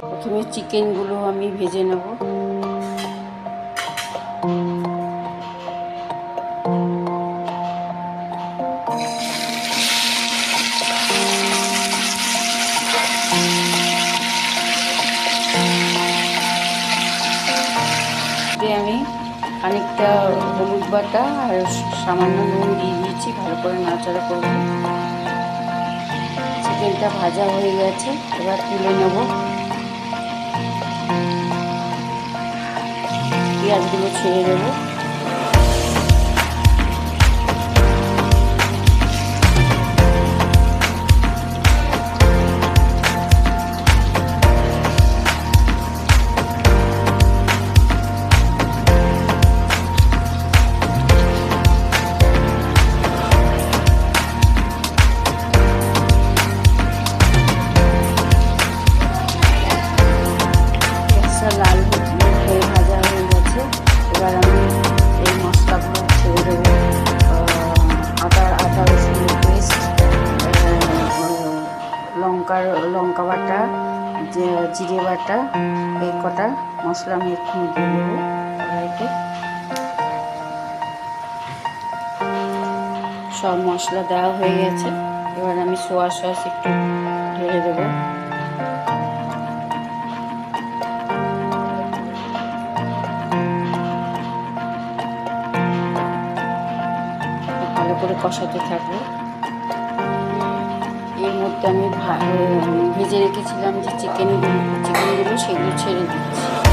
প্রথমে চিকেনগুলো আমি ভেজে নেব। আমি খানিকটা হলুদ বাটা আর সামান্য নুন দিয়ে দিয়েছি, ভালো করে নাড়াচাড়া করব। চিকেনটা ভাজা হয়ে গেছে, এবার তুলে নেব। পেঁয়াজগুলো ছেড়ে দেবো। লাল হয়ে ভাজা হয়ে গেছে, এবার আমি এই মশলাগুলো ছেড়ে দেবো। আদা রসুনের পেস্ট, লঙ্কা বাটা, জিরে বাটা, এই কটা মশলা আমি এক্ষুনি দিয়ে দেবো কড়াইতে। সব মশলা দেওয়া হয়ে গেছে, এবার আমি সোয়া সস একটু ঢেলে দেবো। ভালো করে কষাতে থাকবো। এর মধ্যে আমি ভেজে রেখেছিলাম যে চিকেনগুলো সেগুলো ছেড়ে দিচ্ছি।